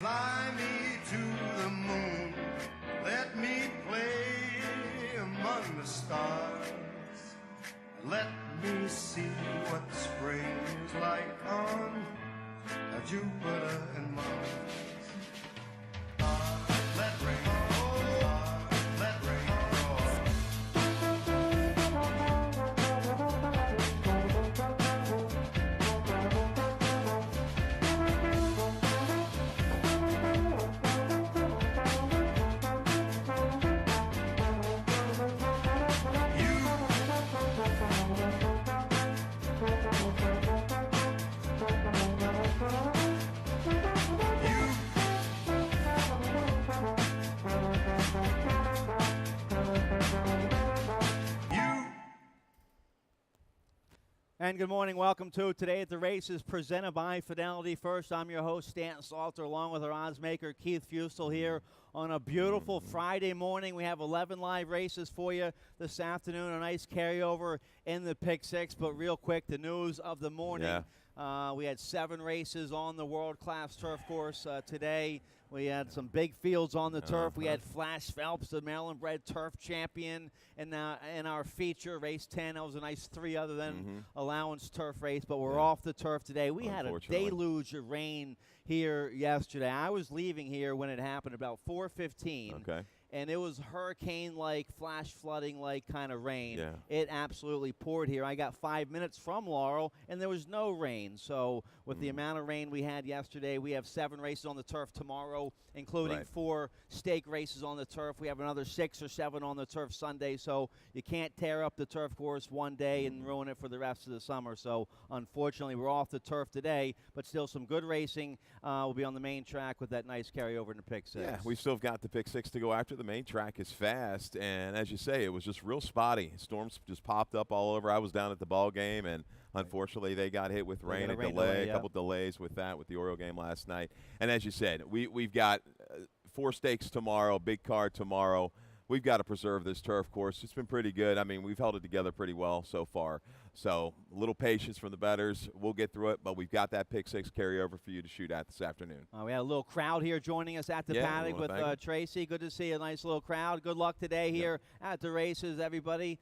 Fly me to the moon, let me play among the stars. Let me see what spring is like on Jupiter and Mars. Let rain fall, let rain And good morning. Welcome to Today at the Races, presented by Fidelity First. I'm your host, Stanton Salter, along with our odds maker, Keith Fusel, here on a beautiful Friday morning. We have 11 live races for you this afternoon, a nice carryover in the Pick Six. But real quick, the news of the morning. We had 7 races on the world-class turf course today. We had some big fields on the turf. We had Flash Phelps, the Maryland-bred turf champion, in our feature, race 10. That was a nice 3 other than allowance turf race, but we're off the turf today. We had a deluge of rain here yesterday. I was leaving here when it happened about 4:15. Okay. And it was hurricane-like, flash flooding-like kind of rain. Yeah. It absolutely poured here. I got 5 minutes from Laurel, and there was no rain. So with the amount of rain we had yesterday, we have 7 races on the turf tomorrow, including 4 stake races on the turf. We have another 6 or 7 on the turf Sunday. So you can't tear up the turf course one day and ruin it for the rest of the summer. So unfortunately, we're off the turf today, but still some good racing. We'll be on the main track with that nice carryover in the Pick Six. Yeah, we still have got the Pick Six to go after. The main track is fast, and as you say, it was just real spotty. Storms just popped up all over. I was down at the ball game, and unfortunately they got hit with rain, a couple delays with that, with the Oriole game last night. And as you said, we've got 4 stakes tomorrow, big card tomorrow. We've got to preserve this turf course. It's been pretty good. I mean, we've held it together pretty well so far. So a little patience from the bettors. We'll get through it, but we've got that Pick Six carryover for you to shoot at this afternoon. We had a little crowd here joining us at the paddock with Tracy. Good to see a nice little crowd. Good luck today here at the races, everybody.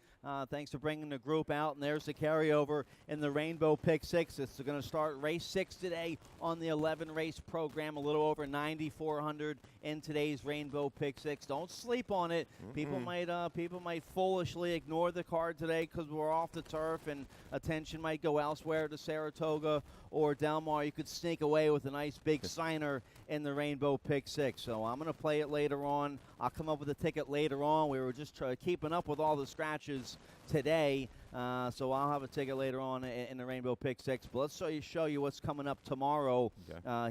Thanks for bringing the group out. And there's the carryover in the Rainbow Pick Six. It's going to start race 6 today on the 11-race program. A little over 9,400 in today's Rainbow Pick Six. Don't sleep on it. People might foolishly ignore the card today because we're off the turf, and attention might go elsewhere to Saratoga or Del Mar. You could sneak away with a nice big signer in the Rainbow Pick Six. So I'm going to play it later on. I'll come up with a ticket later on. We were just keeping up with all the scratches today, so I'll have a ticket later on in the Rainbow Pick Six. But let's show you what's coming up tomorrow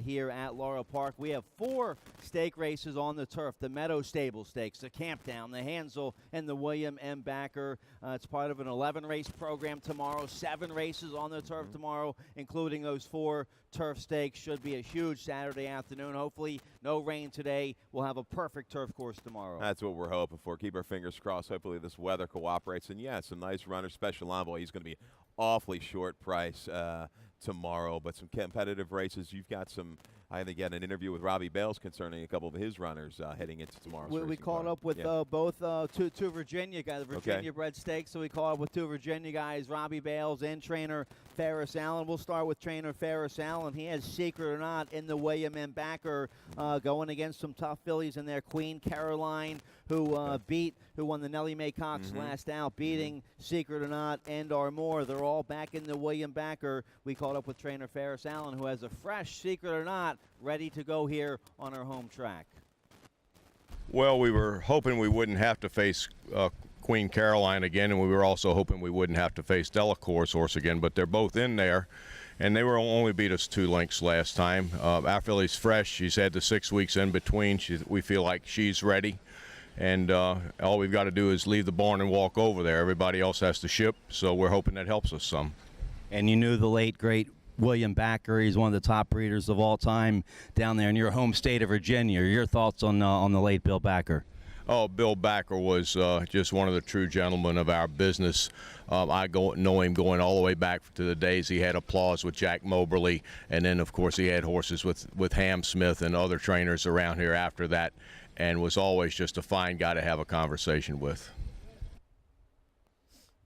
here at LaurelPark. We have 4 stake races on the turf: the Meadow Stable Stakes, the Camptown, the Hansel, and the William M. Backer. It's part of an 11-race program tomorrow. 7 races on the turf tomorrow, including those 4 turf stakes. Should be a huge Saturday afternoon. Hopefully no rain today. We'll have a perfect turf course tomorrow. That's what we're hoping for. Keep our fingers crossed. Hopefully this weather cooperates. And, yeah, some nice runners. Special Envoy, he's going to be awfully short price tomorrow, but some competitive races. You've got some, I think, an interview with Robbie Bales concerning a couple of his runners heading into tomorrow's race. We caught up with both two Virginia guys, Virginia-bred stakes, so we caught up with 2 Virginia guys, Robbie Bales and trainer Ferris Allen. We'll start with trainer Ferris Allen. He has Secret or Not in the William M. Backer, going against some tough fillies in there. Queen Caroline, who won the Nellie Mae Cox last out, beating Secret or Not and More. They're all back in the William Backer. We caught up with trainer Ferris Allen, who has a fresh Secret or Not ready to go here on our home track. Well, we were hoping we wouldn't have to face Queen Caroline again, and we were also hoping we wouldn't have to face Delacour's horse again, but they're both in there, and they were only beat us 2 lengths last time. Our filly's fresh. She's had the 6 weeks in between. We feel like she's ready, and all we've got to do is leave the barn and walk over there. Everybody else has to ship, so we're hoping that helps us some. And you knew the late, great William Backer. He's one of the top breeders of all time down there in your home state of Virginia. Your thoughts on the late Bill Backer? Oh, Bill Backer was just one of the true gentlemen of our business. I know him going all the way back to the days he had Applause with Jack Moberly, and then of course he had horses with Ham Smith and other trainers around here after that, and was always just a fine guy to have a conversation with.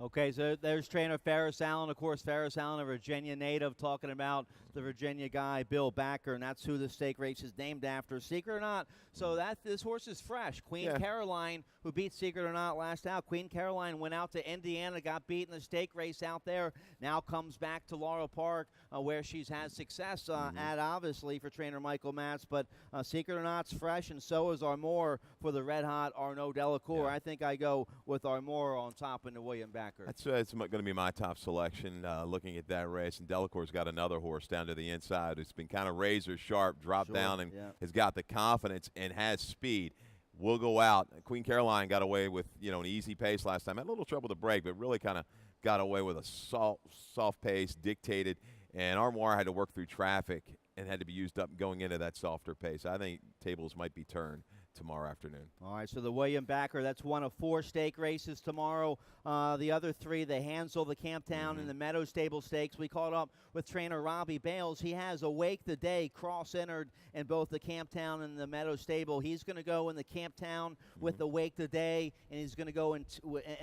Okay, so there's trainer Ferris Allen. Of course, Ferris Allen, a Virginia native, talking about the Virginia guy, Bill Backer, and that's who the stake race is named after. Secret or Not, so this horse is fresh. Queen Caroline, who beat Secret or Not last out. Queen Caroline went out to Indiana, got beat in the stake race out there, now comes back to LaurelPark, where she's had success at, obviously, for trainer Michael Matz. But Secret or Not's fresh, and so is Armour for the red-hot Arnaud Delacour. Yeah. I think I go with Armour on top in the William Backer. It's going to be my top selection looking at that race. And Delacour's got another horse down to the inside. It's been kind of razor sharp, dropped down, and has got the confidence and has speed. Will go out. Queen Caroline got away with an easy pace last time. Had a little trouble to break, but really kind of got away with a soft pace, dictated. And Armour had to work through traffic and had to be used up going into that softer pace. I think tables might be turned tomorrow afternoon. All right, so the William Backer, that's one of 4 stake races tomorrow. The other 3, the Hansel, the Camptown, and the Meadow Stable Stakes. We caught up with trainer Robbie Bales. He has Awake the Day cross-entered in both the Camptown and the Meadow Stable. He's going to go in the Camptown with Awake the Day, and he's going to go in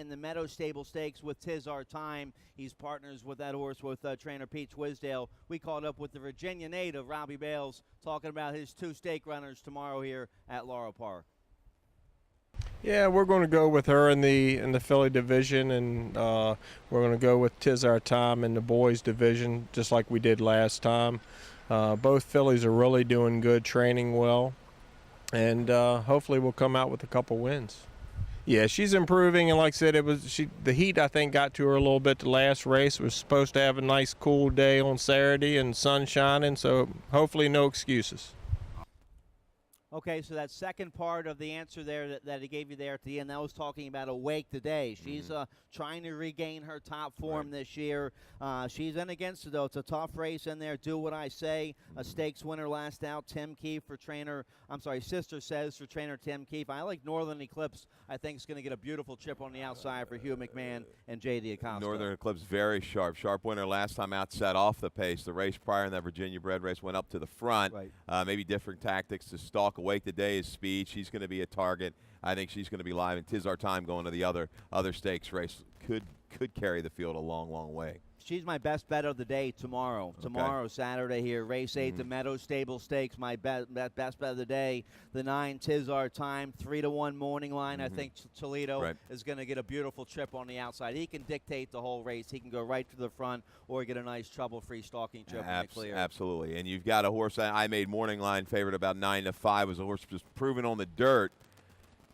the Meadow Stable Stakes with 'Tis Our Time. He's partners with that horse with trainer Pete Twisdale. We caught up with the Virginia native, Robbie Bales, talking about his 2 stake runners tomorrow here at LaurelPark. Yeah, we're going to go with her in the filly division, and we're going to go with 'Tis Our Time in the boys division, just like we did last time. Both fillies are really doing good, training well, and hopefully we'll come out with a couple wins. Yeah, she's improving, and like I said, the heat I think got to her a little bit the last race. Was supposed to have a nice cool day on Saturday and sun shining, so hopefully no excuses. Okay, so that second part of the answer there that he gave you there at the end, that was talking about Awake today. She's trying to regain her top form this year. She's in against it, though. It's a tough race in there. Do What I Say, a stakes winner last out. Tim Keefe for Sister Says for trainer Tim Keefe. I like Northern Eclipse. I think it's going to get a beautiful chip on the outside for Hugh McMahon and J.D. Acosta. Northern Eclipse very sharp. Sharp winner last time out, set off the pace. The race prior in that Virginia bred race went up to the front. Right. Maybe different tactics to stalk. Awake today is speed. She's going to be a target. I think she's going to be live, and 'Tis Our Time going to the other stakes race could carry the field a long, long way. She's my best bet of the day tomorrow. Okay. Tomorrow, Saturday here, race 8, the Meadow Stable Stakes. My best bet of the day. The 9, 'Tis Our Time, 3-1 morning line. I think Toledo is going to get a beautiful trip on the outside. He can dictate the whole race. He can go right to the front or get a nice trouble-free stalking trip in the clear. Absolutely. And you've got a horse I made morning line favorite about 9-5. Was a horse just proven on the dirt.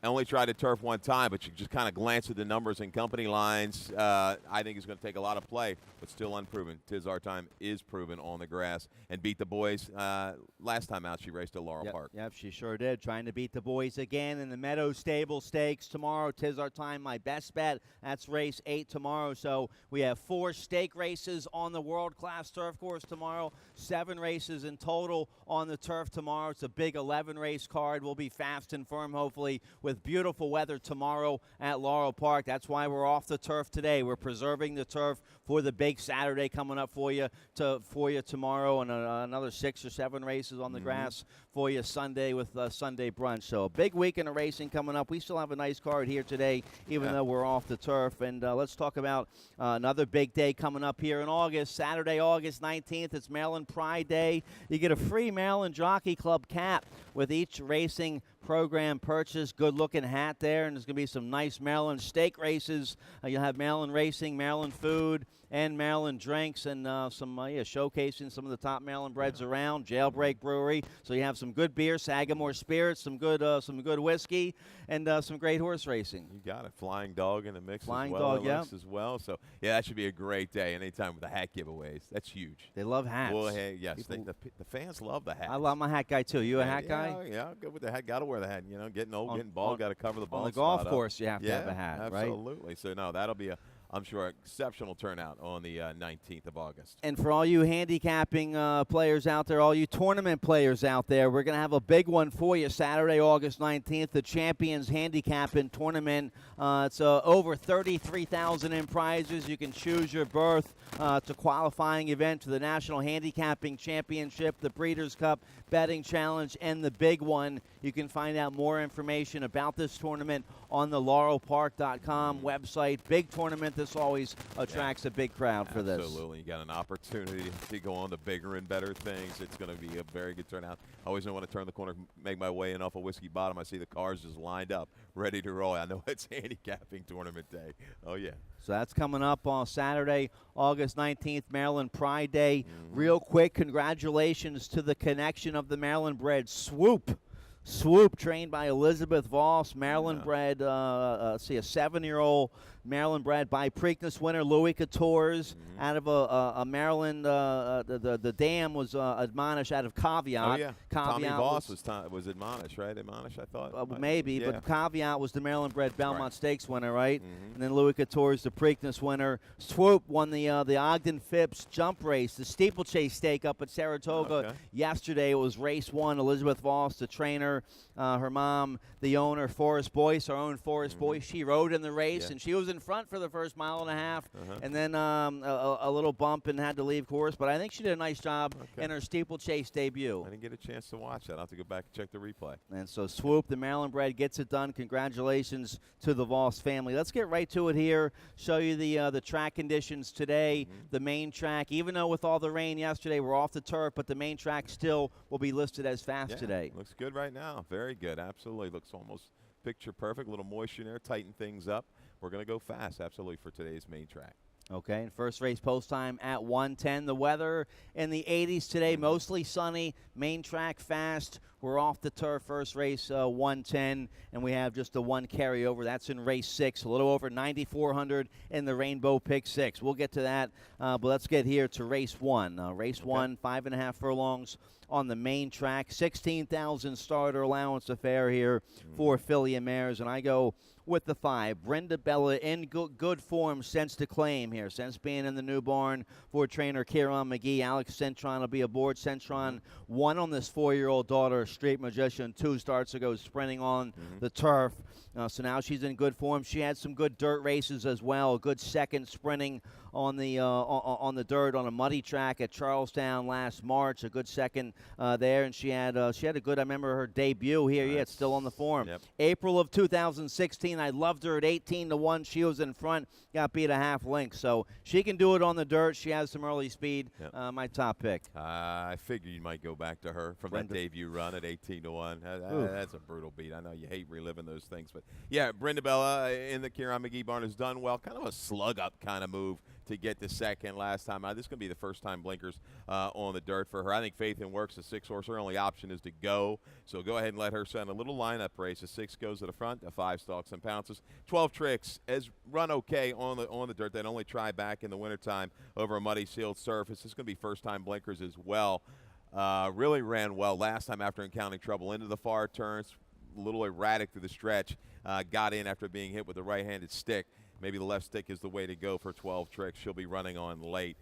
I only tried to turf one time, but you just kind of glance at the numbers and company lines. I think it's going to take a lot of play, but still unproven. 'Tis Our Time is proven on the grass and beat the boys. Last time out, she raced at LaurelPark. Yep, she sure did. Trying to beat the boys again in the Meadow Stable Stakes tomorrow. 'Tis Our Time, my best bet. That's race 8 tomorrow. So we have 4 stake races on the world-class turf course tomorrow. 7 races in total on the turf tomorrow. It's a big 11-race card. We'll be fast and firm, hopefully, with beautiful weather tomorrow at LaurelPark. That's why we're off the turf today. We're preserving the turf for the big Saturday coming up for you tomorrow, and another 6 or 7 races on the grass for you Sunday with Sunday brunch. So a big weekend of racing coming up. We still have a nice card here today, even though we're off the turf. And let's talk about another big day coming up here in August. Saturday, August 19th. It's Maryland Pride Day. You get a free Maryland Jockey Club cap with each racing program purchase. Good looking hat there, and there's going to be some nice Maryland stake races. You'll have Maryland racing, Maryland food, and Maryland drinks, and showcasing some of the top Maryland breds around. Jailbreak Brewery, so you have some good beer, Sagamore Spirits, some good whiskey, and some great horse racing. You got it. Flying Dog in the mix Flying as well. Dog, yeah. As well. So yeah, that should be a great day. Anytime with the hat giveaways, that's huge. They love hats. Well, hey, yes, the fans love the hats. I love my hat guy too. You a hat guy? Yeah, good with the hat. Got to wear the hat. Getting old, getting bald, got to cover the bald on the spot golf up. course. You have to have a hat, absolutely. right? Absolutely. So no, that'll be I'm sure, exceptional turnout on the 19th of August. And for all you handicapping players out there, all you tournament players out there, we're going to have a big one for you Saturday, August 19th, the Champions Handicapping Tournament. It's over $33,000 in prizes. You can choose your berth. It's a qualifying event to the National Handicapping Championship, the Breeders' Cup Betting Challenge, and the big one. You can find out more information about this tournament on the LaurelPark.com website. Big tournament. This always attracts a big crowd for this. Absolutely. You got an opportunity to go on to bigger and better things. It's going to be a very good turnout. I always know when I turn the corner, make my way in off of Whiskey Bottom, I see the cars just lined up, ready to roll. I know it's handicapping tournament day. Oh, yeah. So that's coming up on Saturday, August 19th, Maryland Pride Day. Real quick, congratulations to the connection of the Maryland-bred Swoop. Swoop, trained by Elizabeth Voss, Maryland-bred, a 7-year-old Maryland-bred by Preakness winner Louis Couture's out of a Maryland. The dam was admonished out of Caveat. Oh, yeah. Tommy Voss was admonished, right? Admonished, I thought. Maybe, yeah. But Caveat was the Maryland-bred Belmont Stakes winner, right? And then Louis Couture's the Preakness winner. Swoop won the Ogden Phipps jump race, the steeplechase stake up at Saratoga yesterday. It was race 1. Elizabeth Voss, the trainer, her mom, the owner, Forrest Boyce, our own Forrest Boyce. She rode in the race, and she was in front for the first mile and a half, and then a little bump and had to leave course. But I think she did a nice job in her steeplechase debut. I didn't get a chance to watch that. I'll have to go back and check the replay. And so Swoop, the Maryland-bred, gets it done. Congratulations to the Voss family. Let's get right to it here. Show you the track conditions today. The main track, even though with all the rain yesterday, we're off the turf, but the main track still will be listed as fast today. Looks good right now. Very good. Absolutely. Looks almost picture perfect. A little moisture in there, tighten things up. We're going to go fast, absolutely, for today's main track. Okay, and first race post time at 1:10. The weather in the 80s today, mostly sunny. Main track fast. We're off the turf. First race 1:10, and we have just the one carryover. That's in race 6, a little over 9,400 in the Rainbow Pick 6. We'll get to that, but let's get here to race 1. Race 1, 5.5 furlongs on the main track. 16,000 starter allowance affair here for filly and mares, and I go with the 5. Brenda Bella in good form since the claim here, since being in the new barn for trainer Kieran McGee. Alex Centron will be aboard. Centron won on this 4-year-old daughter, Street Magician, 2 starts ago, sprinting on the turf. So now she's in good form. She had some good dirt races as well. A good second sprinting on the dirt on a muddy track at Charlestown last March. A good second there, and she had a good. I remember her debut here. Yeah, it's still on the form. April of 2016. I loved her at 18-1. She was in front. Got beat a half length, so she can do it on the dirt. She has some early speed. My top pick. I figured you might go back to her from that debut run at 18-1. That's a brutal beat. I know you hate reliving those things, but yeah, Brenda Bella in the Kieran McGee barn has done well. Kind of a slug-up kind of move to get to second last time. This is going to be the first time blinkers on the dirt for her. I think Faith in Works, the 6-horse. Her only option is to go. So go ahead and let her send a little lineup race. A 6 goes to the front, a 5 stalks and pounces. 12 Tricks has run okay on the dirt. They'd only try back in the wintertime over a muddy sealed surface. This is going to be first time blinkers as well. Really ran well last time after encountering trouble into the far turns. A little erratic through the stretch. Got in after being hit with the right-handed stick. Maybe the left stick is the way to go for 12 Tricks. She'll be running on late.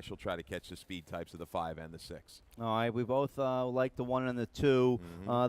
She'll try to catch the speed types of the 5 and the 6. All right, we both like the 1 and the 2.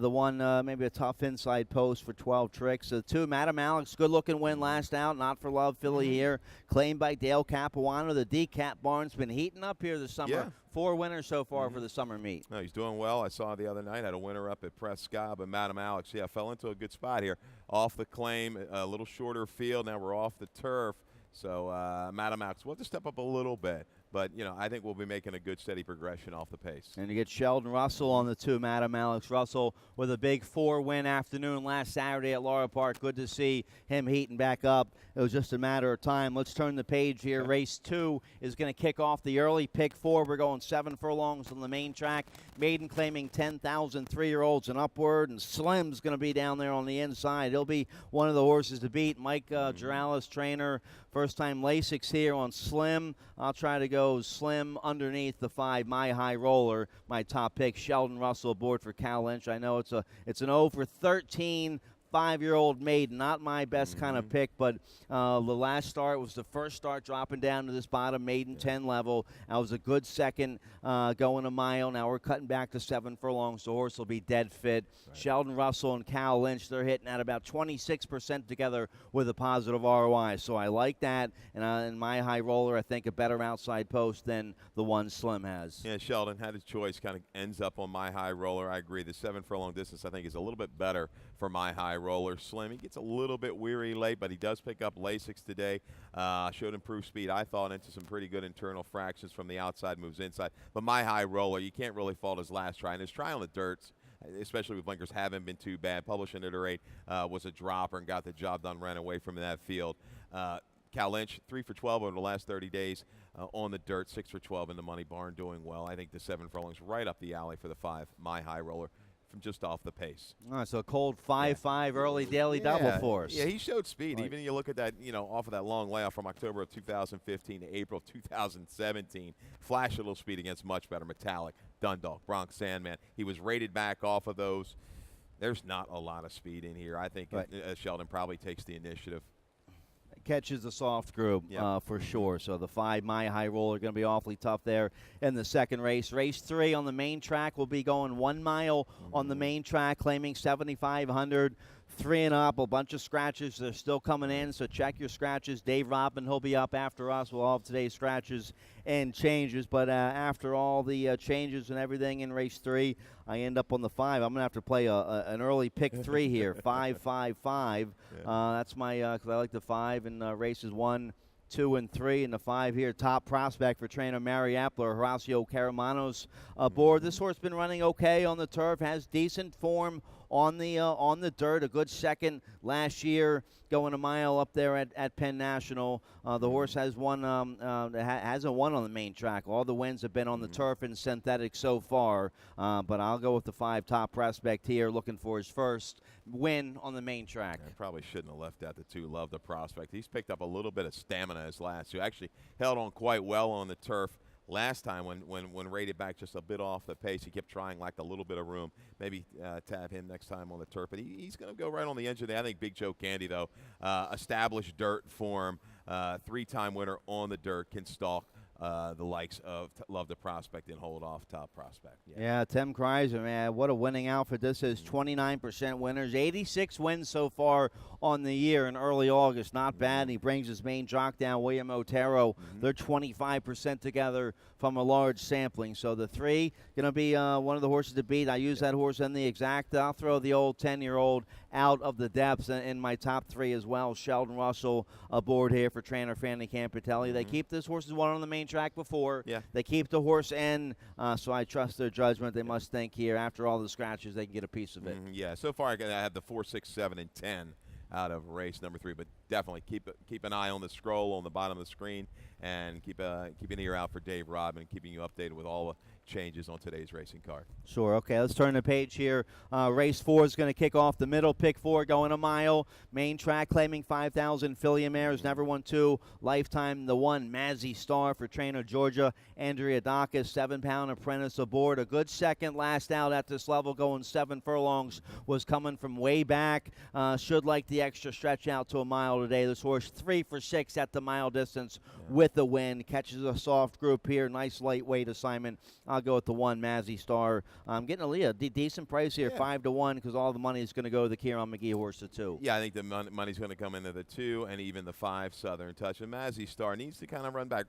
The 1, maybe a tough inside post for 12 Tricks. The 2, Madam Alex, good-looking win last out. Not for love, filly here. Claimed by Dale Capuano. The D-Cap barn's been heating up here this summer. 4 winners so far for the summer meet. No, he's doing well. I saw the other night, had a winner up at Prescott, but Madam Alex, fell into a good spot here. Off the claim, a little shorter field. Now we're off the turf. So Madam Alex, we'll have to step up a little bit. But, I think we'll be making a good, steady progression off the pace. And you get Sheldon Russell on the 2, Madam Alex Russell, with a big 4-win afternoon last Saturday at LaurelPark. Good to see him heating back up. It was just a matter of time. Let's turn the page here. Race 2 is going to kick off the early pick 4. We're going 7 furlongs on the main track. Maiden claiming 10,000 3-year-olds and upward. And Slim's going to be down there on the inside. He'll be one of the horses to beat. Mike Girales, trainer. First-time Lasix here on Slim. I'll try to go Slim underneath the 5, My High Roller. My top pick, Sheldon Russell aboard for Cal Lynch. I know it's an 0 for 13 5-year-old maiden, not my best kind of pick, but the last start was the first start dropping down to this bottom maiden 10 level. That was a good second going a mile. Now we're cutting back to 7 furlongs. The horse will be dead fit. Right. Sheldon Russell and Cal Lynch, they're hitting at about 26% together with a positive ROI. So I like that. And in my high roller, I think a better outside post than the one Slim has. Yeah, Sheldon had his choice, kind of ends up on my high roller. I agree. The 7 furlong distance, I think, is a little bit better for my high roller. Slim, he gets a little bit weary late, but he does pick up Lasix today. Showed improved speed, I thought, into some pretty good internal fractions from the outside, moves inside. But my high roller, you can't really fault his last try. And his try on the dirts, especially with blinkers, haven't been too bad. Published in Iterate was a dropper and got the job done, ran away from that field. Cal Lynch, 3 for 12 over the last 30 days on the dirt, 6 for 12 in the money barn, doing well. I think the 7 furlongs right up the alley for the 5, my high roller, from just off the pace. So a cold 5-5 early daily double for us. Yeah, he showed speed. Right. Even you look at that, off of that long layoff from October of 2015 to April of 2017, flash a little speed against much better Metallic, Dundalk, Bronx Sandman. He was rated back off of those. There's not a lot of speed in here. I think Sheldon probably takes the initiative. Catches the soft group for sure. So the 5, my high roller, going to be awfully tough there in the second race. Race 3 on the main track will be going 1 mile on the main track, claiming 7,500. 3 and up, a bunch of scratches. They're still coming in, so check your scratches. Dave Robin, he'll be up after us. We'll all have today's scratches and changes. But after all the changes and everything in race 3, I end up on the 5. I'm going to have to play an early pick 3 here, 5-5-5. That's my because I like the 5 in races 1, 2, and 3, and the 5 here. Top prospect for trainer Mary Appler, Horacio Caramanos aboard. This horse been running okay on the turf, has decent form on the dirt. A good second last year, going a mile up there at Penn National. The horse has won hasn't won on the main track. All the wins have been on the turf and synthetic so far. But I'll go with the 5 top prospect here, looking for his first win on the main track. I probably shouldn't have left out the 2, Love the Prospect. He's picked up a little bit of stamina his last 2. Actually held on quite well on the turf last time when rated back just a bit off the pace. He kept trying, like a little bit of room. Maybe tab him next time on the turf. But he's going to go right on the edge of the. I think Big Joe Candy, though, established dirt form, 3-time winner on the dirt, can stalk the likes of Love the Prospect and hold off Top Prospect. Yeah, Tim Kreiser, man, what a winning outfit this is. 29% winners, 86 wins so far on the year in early August. Not bad. And he brings his main jock down, William Otero. They're 25% together from a large sampling. So the 3 going to be one of the horses to beat. I use that horse in the exact. I'll throw the old 10-year-old out of the depths in my top 3 as well. Sheldon Russell aboard here for trainer Fanny Campitelli. They keep this horse as one on the main track before. They keep the horse in, so I trust their judgment. They must think here, after all the scratches, they can get a piece of it. Yeah, so far I have the 4, 6, 7, and 10 out of race number 3, but definitely keep an eye on the scroll on the bottom of the screen, and keep an ear out for Dave Rodman, keeping you updated with all the changes on today's racing card. Sure. Okay, let's turn the page here. Race 4 is going to kick off the middle. Pick 4 going a mile. Main track claiming 5,000. Philly Mares never won 2. Lifetime the 1. Mazzy Star for trainer Georgia Andrea Dacus. 7-pound apprentice aboard. A good second last out at this level, going 7 furlongs. Was coming from way back. Should like the extra stretch out to a mile today. This horse 3 for 6 at the mile distance with the win. Catches a soft group here. Nice lightweight assignment. I'll go with the 1, Mazzy Star. I'm getting a decent price here, 5-1, because all the money is going to go to the Kieran McGee horse at 2. Yeah, I think the money's going to come into the 2 and even the 5 Southern Touch. And Mazzy Star needs to kind of run back.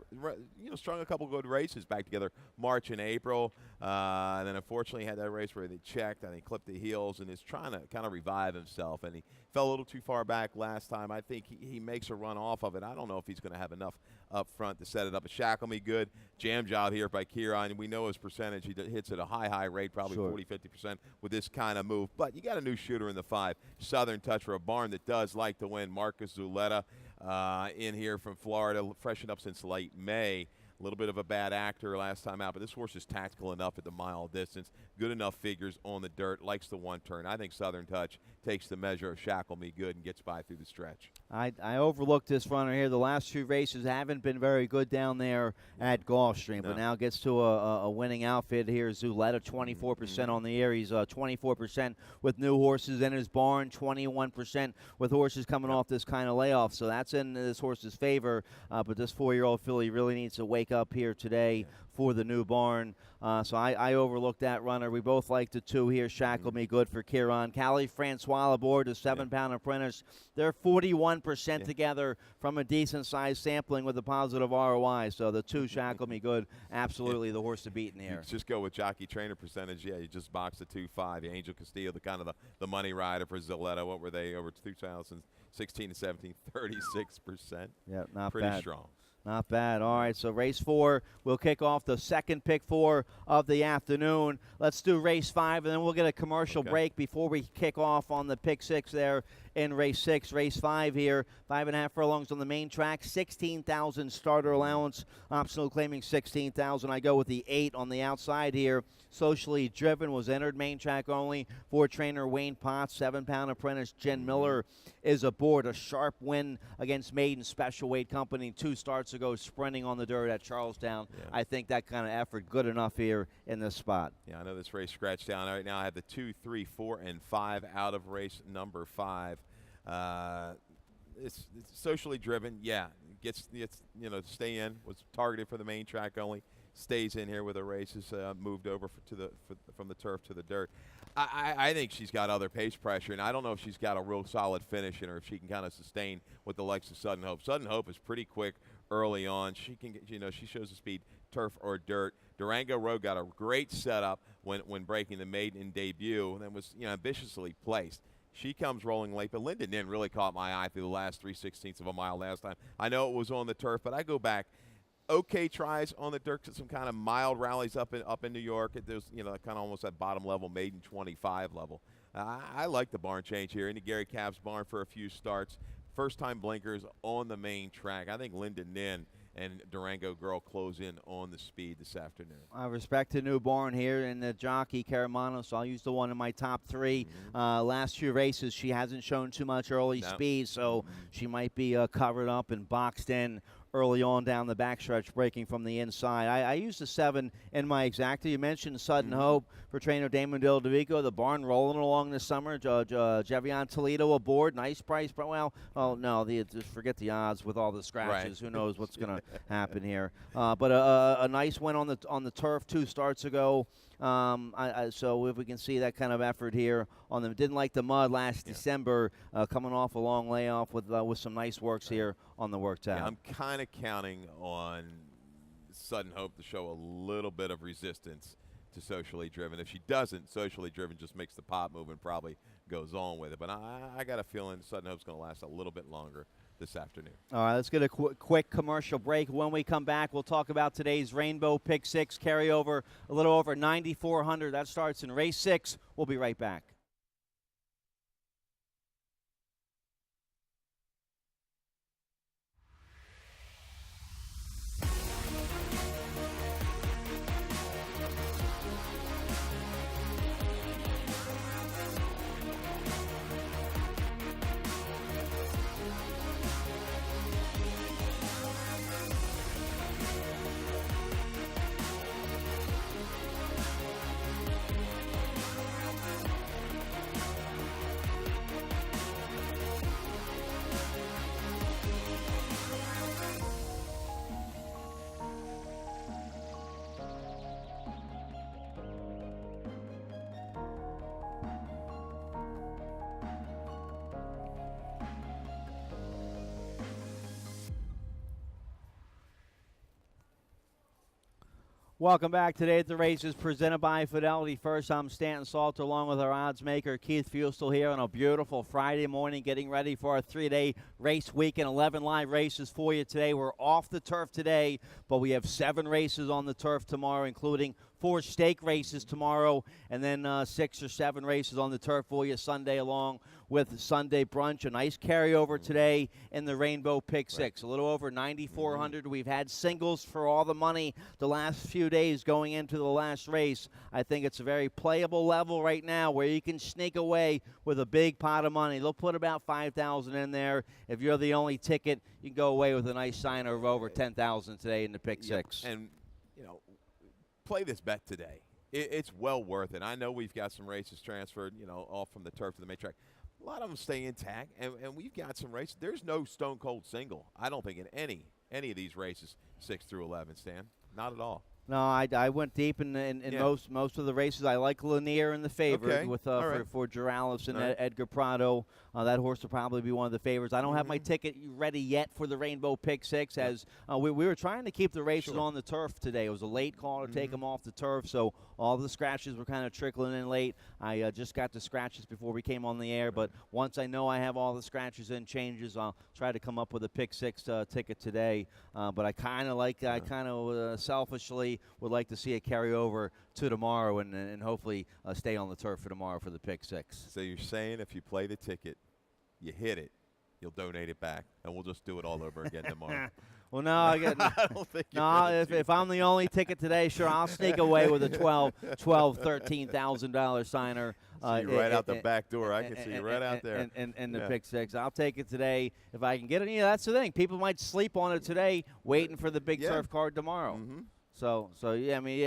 Strung a couple good races back together, March and April. And then unfortunately had that race where they checked and he clipped the heels and is trying to kind of revive himself. And he fell a little too far back last time. I think he makes a run off of it. I don't know if he's going to have enough up front to set it up. A Shackle Me good jam job here by Kieran. We know his percentage. He hits at a high rate, probably 40-50% with this kind of move. But you got a new shooter in the 5, Southern Touch, for a barn that does like to win. Marcus Zuleta in here from Florida, freshened up since late May. A little bit of a bad actor last time out, but this horse is tactical enough at the mile distance. Good enough figures on the dirt, likes the one turn. I think Southern Touch takes the measure of Shackle Me Good and gets by through the stretch. I overlooked this runner here. The last 2 races haven't been very good down there at Gulfstream, but now gets to a winning outfit here. Zuletta, 24% on the year. He's 24% with new horses in his barn, 21% with horses coming off this kind of layoff. So that's in this horse's favor, but this 4-year-old filly really needs to wake up here today for the new barn. So I overlooked that runner. We both like the 2 here. Shackle Me Good for Kieran. Callie Francois aboard, the 7-pound apprentice. They're 41% together from a decent-sized sampling with a positive ROI. So the 2 Shackle Me Good, absolutely the horse to beat in here. You just go with jockey trainer percentage. Yeah, you just box the 2-5. Angel Castillo, the kind of the money rider for Zuletta. What were they over 2016 to 17? 36%. Yeah, not pretty bad. Strong. Not bad. All right, so race 4, we'll kick off the second pick 4 of the afternoon. Let's do race 5, and then we'll get a commercial break before we kick off on the pick 6 there in race 6. Race 5 here, 5.5 furlongs on the main track, 16,000 starter allowance. Optional claiming 16,000. I go with the 8 on the outside here. Socially Driven was entered main track only for trainer Wayne Potts. 7-pound apprentice Jen Miller is aboard. A sharp win against Maiden Special Weight Company 2 starts ago, sprinting on the dirt at Charlestown. I think that kind of effort good enough here in this spot. Yeah, I know this race scratched down. Right now I have the 2, 3, 4, and 5 out of race number 5. It's Socially Driven. Yeah, gets to stay in. Was targeted for the main track only. Stays in here with the races moved over from the turf to the dirt. I think she's got other pace pressure, and I don't know if she's got a real solid finish in her, if she can kind of sustain with the likes of Sudden Hope. Sudden Hope is pretty quick early on. She can get, she shows the speed, turf or dirt. Durango Road got a great setup when breaking the maiden debut, and then was ambitiously placed. She comes rolling late, but Linden Inn really caught my eye through the last 3/16 of a mile last time. I know it was on the turf, but I go back. Okay tries on the dirt, some kind of mild rallies up in New York. There's kind of almost that bottom level, maiden 25 level. I like the barn change here into Gary Capp's barn for a few starts. First time blinkers on the main track. I think Linden Inn and Durango Girl close in on the speed this afternoon. I respect the new barn here in the jockey Caramano, so I'll use the one in my top 3. Last few races, she hasn't shown too much early speed, so she might be covered up and boxed in early on down the backstretch, breaking from the inside. I used the 7 in my exacta. You mentioned Sudden Hope for trainer Damon Del Dovico. The barn rolling along this summer. Jevion Toledo aboard. Nice price. Well, no, just forget the odds with all the scratches. Who knows what's going to happen here. But a nice win on the turf 2 starts ago. So if we can see that kind of effort here on them. Didn't like the mud last December, coming off a long layoff with some nice works here on the work tab. Yeah, I'm kind of counting on Sudden Hope to show a little bit of resistance to Socially Driven. If she doesn't, Socially Driven just makes the pot move and probably goes on with it. But I got a feeling Sudden Hope's going to last a little bit longer this afternoon. All right, let's get a quick commercial break. When we come back, we'll talk about today's Rainbow Pick 6 carryover, a little over 9,400. That starts in race 6. We'll be right back. Welcome back. Today at the races presented by Fidelity First. I'm Stanton Salter along with our odds maker Keith Fustel here on a beautiful Friday morning, getting ready for our 3-day race weekend. 11 live races for you today. We're off the turf today, but we have 7 races on the turf tomorrow, including 4 stake races tomorrow, and then 6 or 7 races on the turf for you Sunday, along with Sunday brunch. A nice carryover today in the Rainbow Pick 6. A little over 9,400. We've had singles for all the money the last few days going into the last race. I think it's a very playable level right now where you can sneak away with a big pot of money. They'll put about $5,000 in there. If you're the only ticket, you can go away with a nice signer of over $10,000 today in the Pick 6. And, you know, play this bet today. It's well worth it. I know we've got some races transferred, you know, off from the turf to the main track. A lot of them stay intact, and we've got some races. There's no stone cold single, I don't think, in any of these races 6 through 11, Stan. Not at all. No, I went deep in most of the races. I like Lanier in the favorite with for Juralis and Edgar Prado. That horse will probably be one of the favorites. I don't have my ticket ready yet for the Rainbow Pick 6, as we were trying to keep the races on the turf today. It was a late call to take them off the turf, so all the scratches were kind of trickling in late. I just got the scratches before we came on the air, but once I know I have all the scratches and changes, I'll try to come up with a Pick 6 ticket today. But I kind of selfishly would like to see it carry over to tomorrow and hopefully stay on the turf for tomorrow for the Pick 6. So you're saying if you play the ticket, you hit it, you'll donate it back, and we'll just do it all over again tomorrow. Well, no, I don't think if I'm the only ticket today, sure, I'll sneak away with a $13,000 signer. See you right out the back door. I can see you right out there. And the Pick 6. I'll take it today if I can get it. That's the thing. People might sleep on it today, waiting for the big turf card tomorrow. So yeah, I mean,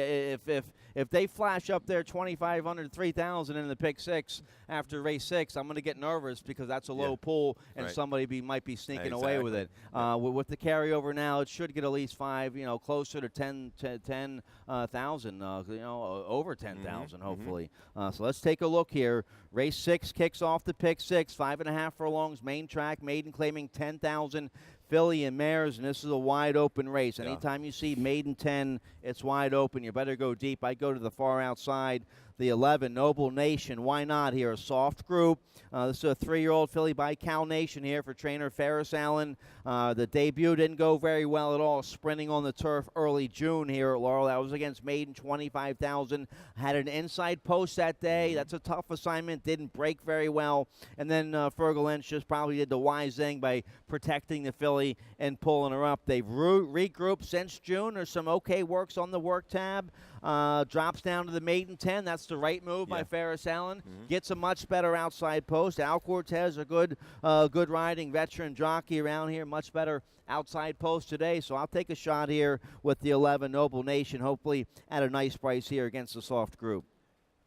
if they flash up there 2,500, 3,000 in the Pick 6 after race 6, I'm going to get nervous because that's a low pull and somebody might be sneaking away with it. With the carryover now, it should get at least 5, closer to 10,000, over 10,000 hopefully. So let's take a look here. Race 6 kicks off the Pick 6, 5.5 furlongs, main track, maiden claiming 10,000. Filly and mares, and this is a wide-open race. Anytime you see maiden 10, it's wide open. You better go deep. I go to the far outside. The 11, Noble Nation. Why not here? A soft group. This is a 3-year-old filly by Cal Nation here for trainer Ferris Allen. The debut didn't go very well at all, sprinting on the turf early June here at Laurel. That was against maiden 25,000. Had an inside post that day. That's a tough assignment. Didn't break very well. And then Fergal Lynch just probably did the wise thing by protecting the filly and pulling her up. They've regrouped since June. There's some okay works on the work tab. Drops down to the maiden 10. That's the right move by Ferris Allen. Gets a much better outside post. Al Cortez, a good riding veteran jockey around here. Much better outside post today. So I'll take a shot here with the 11, Noble Nation, hopefully at a nice price here against the soft group.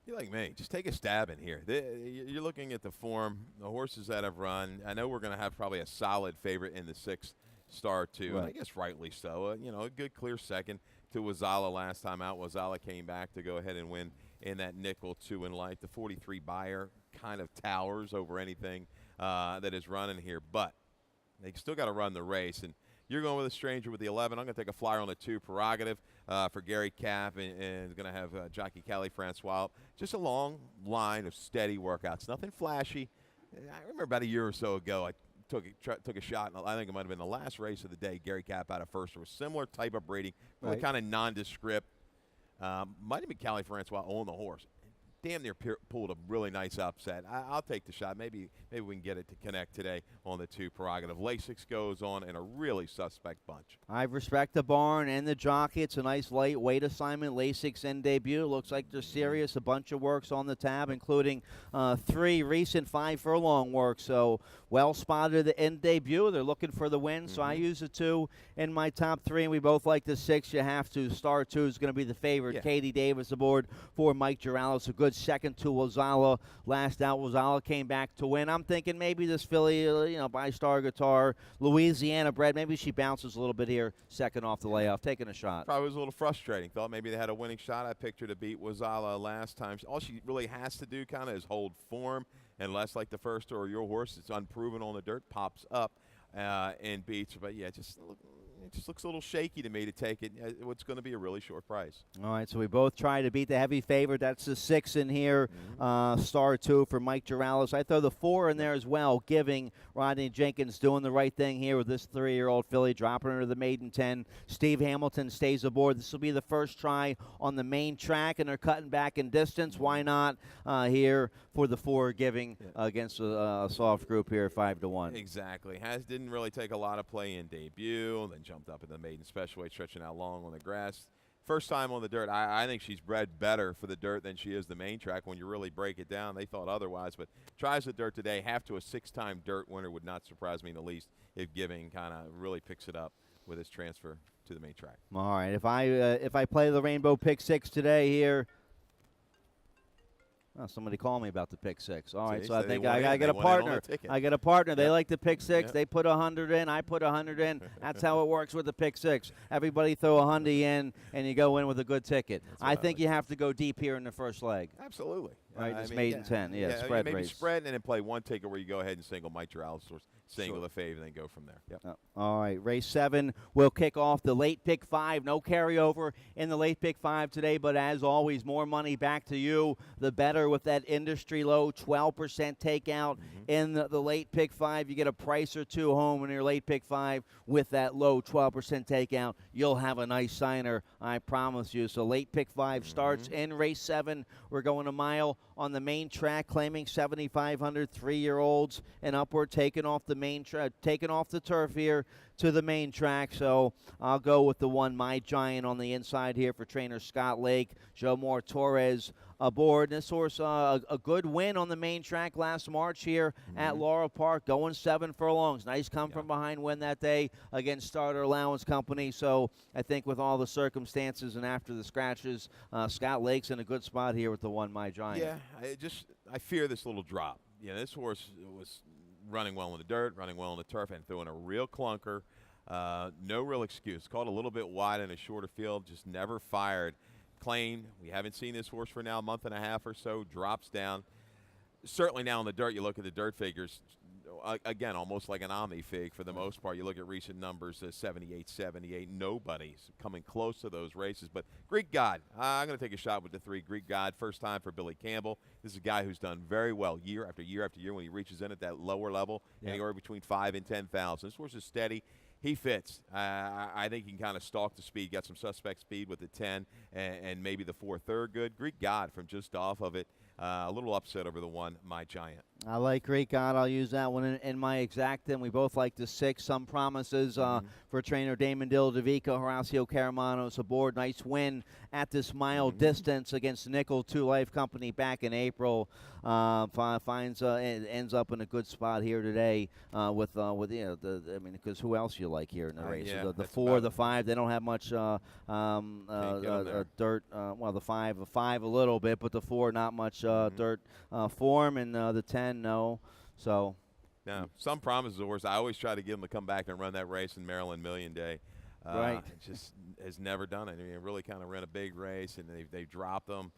You're like me. Just take a stab in here. You're looking at the form, the horses that have run. I know we're going to have probably a solid favorite in the 6 star, too. And I guess rightly so. A good clear second to Wazala last time out. Wazala came back to go ahead and win in that nickel 2 in light. The 43 buyer kind of towers over anything that is running here, but they still got to run the race. And you're going with a stranger with the 11. I'm going to take a flyer on the 2 Prerogative for Gary Capp, and going to have jockey Callie Francois. Just a long line of steady workouts. Nothing flashy. I remember about a year or so ago, I took a shot, and I think it might have been the last race of the day. Gary Capp out of first. Or a similar type of breeding, really kind of nondescript. Might have been Callie Francois on the horse. Damn near pulled a really nice upset. I'll take the shot. Maybe we can get it to connect today on the 2 Prerogative. Lasix goes on in a really suspect bunch. I respect the barn and the jockey. It's a nice lightweight assignment. Lasix in debut. Looks like they're serious. A bunch of works on the tab, including 3 recent 5 furlong works. So well spotted in debut. They're looking for the win. So I use the 2 in my top 3, and we both like the 6. You have to. Star 2 is going to be the favorite. Katie Davis aboard for Mike Juralis. A good second to Wazala. Last out, Wazala came back to win. I'm thinking maybe this filly, by Star Guitar, Louisiana bred, maybe she bounces a little bit here, second off the layoff, taking a shot. Probably was a little frustrating. Thought maybe they had a winning shot. I picked her to beat Wazala last time. All she really has to do kind of is hold form, unless like the first or your horse, it's unproven on the dirt, pops up and beats her. But yeah, just it just looks a little shaky to me to take it. What's going to be a really short price. All right, so we both try to beat the heavy favorite. That's the 6 in here. Star 2 for Mike Giralles. I throw the 4 in there as well, giving Rodney Jenkins doing the right thing here with this 3-year-old filly, dropping her to the maiden 10. Steve Hamilton stays aboard. This will be the first try on the main track, and they're cutting back in distance. Why not here for the 4, giving against a soft group here, 5-1. Exactly. Didn't really take a lot of play in debut, then jumped up in the maiden special weight, stretching out long on the grass. First time on the dirt. I think she's bred better for the dirt than she is the main track. When you really break it down, they thought otherwise. But tries the dirt today. Half to a 6-time dirt winner would not surprise me in the least if Giving kind of really picks it up with his transfer to the main track. All right. If I play the Rainbow Pick 6 today here. Oh, somebody called me about the pick 6. All right, so I think I get a partner. I get a partner. They like the pick 6. They put 100 in. I put 100 in. That's how it works with the pick 6. Everybody throw 100 in, and you go in with a good ticket. I think you have to go deep here in the first leg. Absolutely. Right, it's maiden 10. Yeah, spread maybe race. Spread and then play one ticket where you go ahead and single Mike Giralles or single the fave and then go from there. Yep. All right, race 7 will kick off the late pick 5. No carryover in the late pick 5 today, but as always, more money back to you. The better with that industry low 12% takeout in the late pick 5. You get a price or two home in your late pick 5 with that low 12% takeout. You'll have a nice signer, I promise you. So late pick 5 starts in race 7. We're going a mile on the main track, claiming 7,500 3-year-olds and upward, taking off the main track, taking off the turf here to the main track. So I'll go with the 1 My Giant on the inside here for trainer Scott Lake. Joe Moore Torres aboard. This horse, a good win on the main track last March here at LaurelPark, going 7 furlongs. Nice come from behind win that day against Starter Allowance Company. So I think with all the circumstances and after the scratches, Scott Lake's in a good spot here with the 1 My Giant. Yeah, I fear this little drop. This horse was running well in the dirt, running well in the turf, and throwing a real clunker. No real excuse. Caught a little bit wide in a shorter field, just never fired. Claimed. We haven't seen this horse for now a month and a half or so. Drops down. Certainly now in the dirt, you look at the dirt figures. Again, almost like an Omni fig for the most part. You look at recent numbers, 78, 78. Nobody's coming close to those races. But Greek God, I'm going to take a shot with the 3. Greek God, first time for Billy Campbell. This is a guy who's done very well year after year after year when he reaches in at that lower level, anywhere between 5,000 and 10,000. This horse is steady. He fits. I think he can kind of stalk the speed, got some suspect speed with the 10, and maybe the 4 third good. Greek God from just off of it. A little upset over the 1 My Giant. I like Greek God. I'll use that one in my exact, and we both like the 6. Some promises for trainer Damon Dill-DeVica. Horacio Caramano's aboard. Nice win at this mile distance against Nickel 2 Life Company back in April. Finds ends up in a good spot here today with because who else you like here in the race? The 4, the 5, they don't have much dirt. The 5 a little bit, but the 4 not much dirt form, and the 10 no. So now some promises, of course. I always try to get him to come back and run that race in Maryland Million Day. Right. Just has never done it. I mean, he really kind of ran a big race, and they dropped him.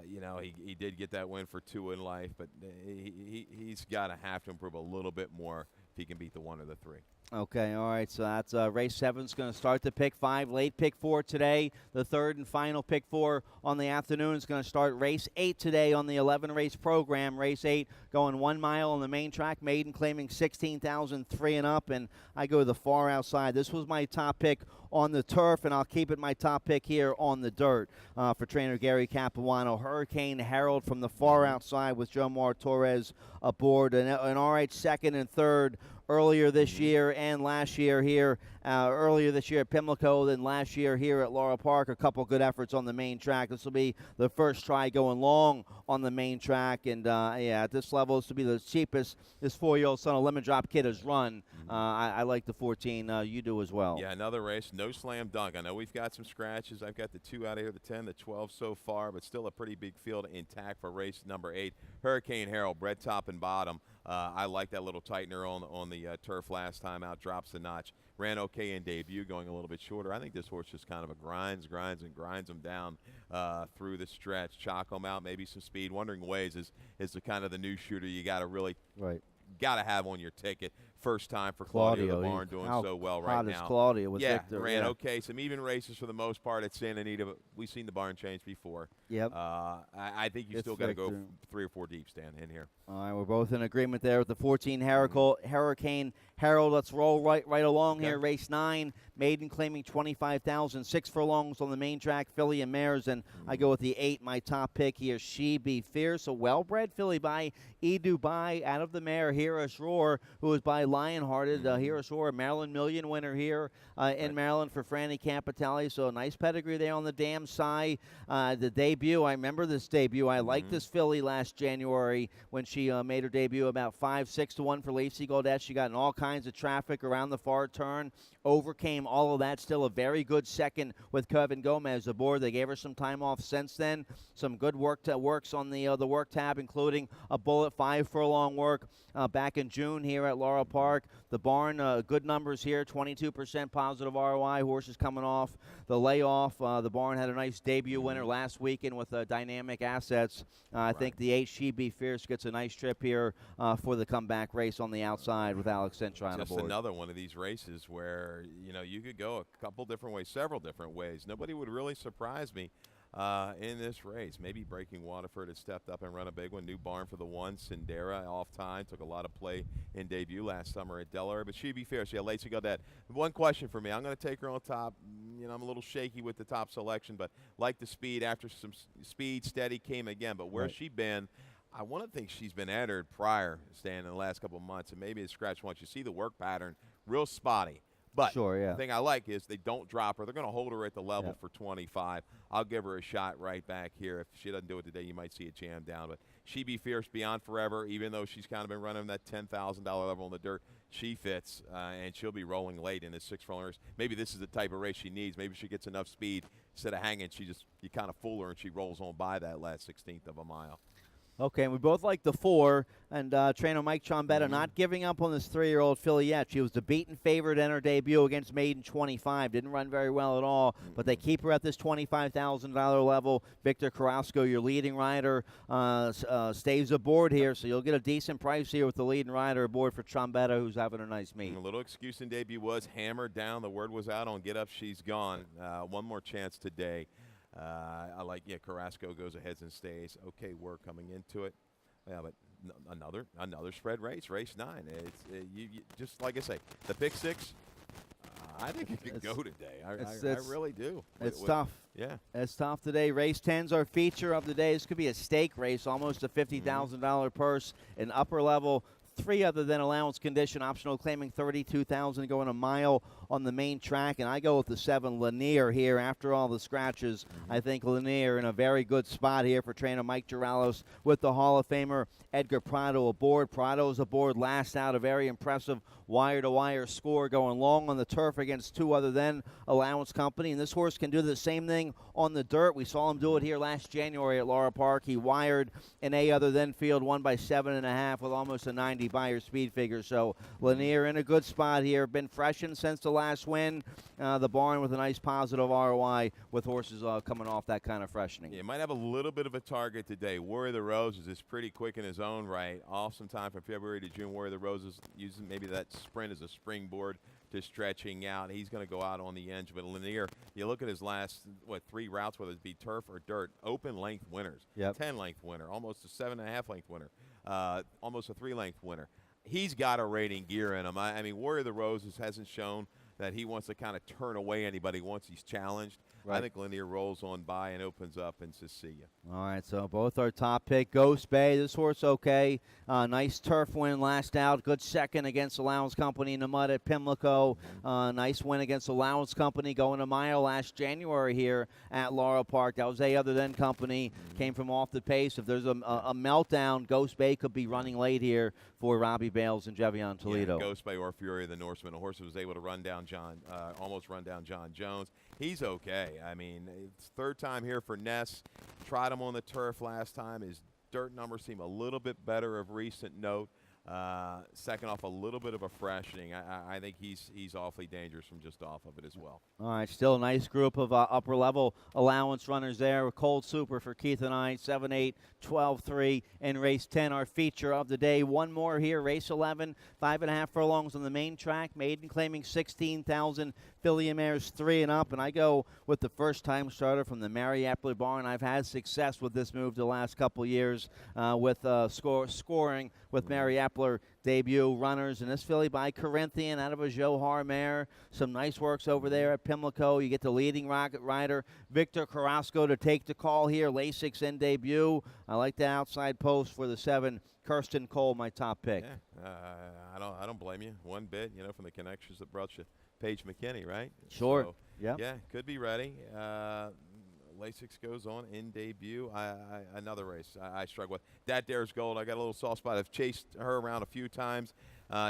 He did get that win for 2 in life, but he's got to have to improve a little bit more if he can beat the 1 or the 3. Okay, all right, so that's race 7 is going to start the pick 5, late pick 4 today. The 3rd and final pick 4 on the afternoon is going to start race 8 today on the 11-race program. Race 8 going 1 mile on the main track, maiden claiming 16,000 3 and up, and I go to the far outside. This was my top pick on the turf, and I'll keep it my top pick here on the dirt for trainer Gary Capuano. Hurricane Herald from the far outside with Joe Moore Torres aboard. An all right 2nd and 3rd earlier this year and last year here. Earlier this year at Pimlico, then last year here at LaurelPark. A couple good efforts on the main track. This will be the first try going long on the main track. And, at this level, this will be the cheapest this 4-year-old son of Lemon Drop Kid has run. I like the 14. You do as well. Yeah, another race. No slam dunk. I know we've got some scratches. I've got the 2 out of here, the 10, the 12 so far, but still a pretty big field intact for race number 8. Hurricane Herald, bred top and bottom. I like that little tightener on the turf last time out. Drops the notch. Ran okay in debut, going a little bit shorter. I think this horse just kind of grinds them down through the stretch. Chalk them out, maybe some speed. Wandering Ways is the kind of the new shooter you got to really got to have on your ticket. First time for Claudio the barn doing so well right hot now. Is Claudio with yeah, Victor. ran okay. Some even races for the most part at Santa Anita, but we've seen the barn change before. Yep. I think you still got to go 3 or 4 deep, Stan, in here. All right, we're both in agreement there with the 14 Hurricane Harold. Let's roll right along here. Race 9, maiden claiming 25,000. 6 furlongs on the main track, filly and mares, and I go with the 8, my top pick here. She Be Fierce, a well-bred filly by E. Dubai, out of the mare Heroes Roar, who is by Lionhearted. Heroes Roar, a Maryland Million winner here in Maryland for Franny Campitelli. So a nice pedigree there on the dam side. The debut, I remember this debut. I liked this filly last January when she made her debut, about 5-6 to 1 for Lacey Gaudette. She got in all kinds of traffic around the far turn, overcame all of that. Still a very good second with Kevin Gomez aboard. They gave her some time off since then. Some good works on the work tab, including a bullet 5 furlong work back in June here at LaurelPark. The barn, good numbers here, 22% positive ROI. Horses coming off the layoff. The barn had a nice debut winner last weekend with Dynamic Assets. I think the 8, She Be Fierce, gets a nice trip here for the comeback race on the outside with Alex Centron aboard. Just another one of these races where, you could go a couple different ways, several different ways. Nobody would really surprise me in this race. Maybe Breaking Waterford has stepped up and run a big one. New barn for the 1. Sindera off time. Took a lot of play in debut last summer at Delaware. But She Be Fierce. Yeah, Lacey Gaudette. One question for me. I'm going to take her on top. I'm a little shaky with the top selection, but like the speed. After some speed, steady came again. But where's she been? I want to think she's been entered prior, Stan, in the last couple of months, and maybe it's scratch once. You see the work pattern, real spotty. But the thing I like is they don't drop her. They're going to hold her at the level for 25. I'll give her a shot right back here. If she doesn't do it today, you might see it jam down. But She Be Fierce, Beyond Forever, even though she's kind of been running that $10,000 level in the dirt, she fits, and she'll be rolling late in this 6 furlong race. Maybe this is the type of race she needs. Maybe she gets enough speed. Instead of hanging, you kind of fool her, and she rolls on by that last 16th of a mile. Okay, and we both like the 4, and trainer Mike Trombetta not giving up on this 3-year-old filly yet. She was the beaten favorite in her debut against Maiden 25. Didn't run very well at all, but they keep her at this $25,000 level. Victor Carrasco, your leading rider, stays aboard here, so you'll get a decent price here with the leading rider aboard for Trombetta, who's having a nice meet. A little excuse in debut was hammered down. The word was out on Get Up, She's Gone. One more chance today. I like, Carrasco goes ahead and stays. Okay, we're coming into it. Yeah, but another spread race, race 9. It's you just like I say, the pick 6. I think it could go today. I really do. It's tough. Yeah, it's tough today. Race 10's our feature of the day. This could be a stake race, almost a $50,000 purse, an upper level. 3 other than allowance condition, optional claiming $32,000, going a mile on the main track, and I go with the 7 Lanier here. After all the scratches, I think Lanier in a very good spot here for trainer Mike Giralos with the Hall of Famer Edgar Prado aboard. Prado's aboard last out, a very impressive wire-to-wire score, going long on the turf against 2 other than allowance company, and this horse can do the same thing on the dirt. We saw him do it here last January at LaurelPark. He wired an A other than field, won by 7.5 with almost a 90 buyer speed figure. So Lanier in a good spot here, been freshened since the last win. The barn with a nice positive ROI with horses coming off that kind of freshening. Yeah, might have a little bit of a target today. Warrior of the Roses is pretty quick in his own right. Awesome time from February to June. Warrior of the Roses using maybe that sprint as a springboard to stretching out. He's going to go out on the edge. But Lanier, you look at his last, 3 routes, whether it be turf or dirt, open length winners. 10-length winner, almost a 7.5-length winner, almost a 3-length winner. He's got a rating gear in him. I mean, Warrior of the Roses hasn't shown that he wants to kind of turn away anybody once he's challenged. Right. I think Lanier rolls on by and opens up and says, see ya. All right, so both our top pick. Ghost Bay, this horse okay. Nice turf win last out. Good second against Allowance Company in the mud at Pimlico. Nice win against Allowance Company going a mile last January here at LaurelPark. That was A other than Company. Came from off the pace. If there's a meltdown, Ghost Bay could be running late here for Robbie Bales and Jevion Toledo. Yeah, Ghost Bay or Fury of the Norseman. A horse that was able to almost run down John Jones. He's okay. I mean, it's 3rd time here for Ness. Tried him on the turf last time. His dirt numbers seem a little bit better of recent note. Second off, a little bit of a freshening. I think he's awfully dangerous from just off of it as well. All right, still a nice group of upper-level allowance runners there. Cold Super for Keith and I, 7-8, 12-3, and race 10, our feature of the day. One more here, race 11, 5.5 furlongs on the main track. Maiden claiming 16,000, filly mares 3 and up, and I go with the first-time starter from the Mary Epler barn. I've had success with this move the last couple years with scoring with Mary Epler debut runners, and this filly by Corinthian out of a Johar mare. Some nice works over there at Pimlico. You get the leading rocket rider, Victor Carrasco, to take the call here. Lasix in debut. I like the outside post for the 7. Kirsten Cole, my top pick. Yeah, I don't blame you one bit. You know, from the connections that brought you Paige McKinney, right? Sure. So, yeah, could be ready. Lasix goes on in debut. Another race I struggle with. That Dares Gold. I got a little soft spot. I've chased her around a few times.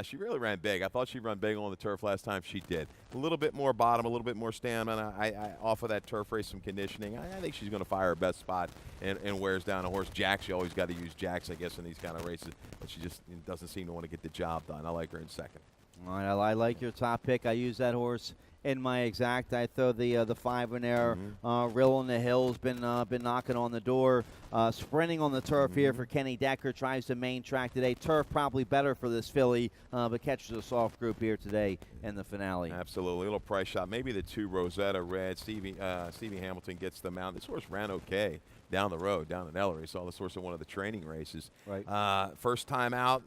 She really ran big. I thought she'd run big on the turf last time. She did. A little bit more bottom, a little bit more stamina. I off of that turf race, some conditioning. I think she's going to fire her best spot and wears down a horse. Jacks, you always got to use Jacks, I guess, in these kind of races. But she just doesn't seem to want to get the job done. I like her in second. All right, I like your top pick. I use that horse in my exact. I throw the 5 in there. Rill in the Hill's been knocking on the door. Sprinting on the turf here for Kenny Decker. Tries the main track today. Turf probably better for this filly, but catches a soft group here today in the finale. Absolutely. A little price shot. Maybe the 2 Rosetta Red. Stevie Hamilton gets them out. This horse ran okay down the road, down in Ellery. Saw this horse in one of the training races. Right. First time out,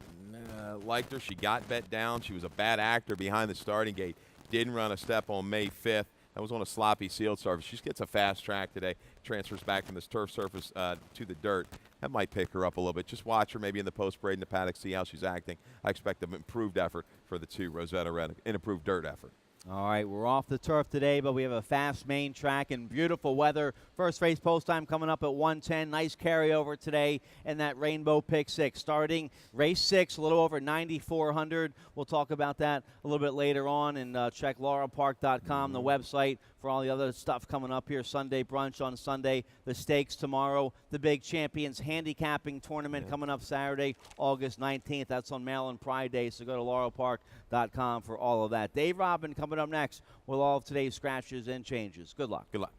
liked her. She got bet down. She was a bad actor behind the starting gate. Didn't run a step on May 5th. That was on a sloppy sealed surface. She gets a fast track today. Transfers back from this turf surface to the dirt. That might pick her up a little bit. Just watch her maybe in the post parade in the paddock, see how she's acting. I expect an improved effort for the 2 Rosetta Red, an improved dirt effort. All right, we're off the turf today, but we have a fast main track and beautiful weather. First race post time coming up at 1:10. Nice carryover today in that Rainbow Pick 6. Starting race 6, a little over 9,400. We'll talk about that a little bit later on, and check LaurelPark.com, the website, for all the other stuff coming up here. Sunday brunch on Sunday, the stakes tomorrow, the Big Champions handicapping tournament coming up Saturday, August 19th. That's on Maryland Pride Day, so go to LaurelPark.com for all of that. Dave Robin coming up next with all of today's scratches and changes. Good luck. Good luck.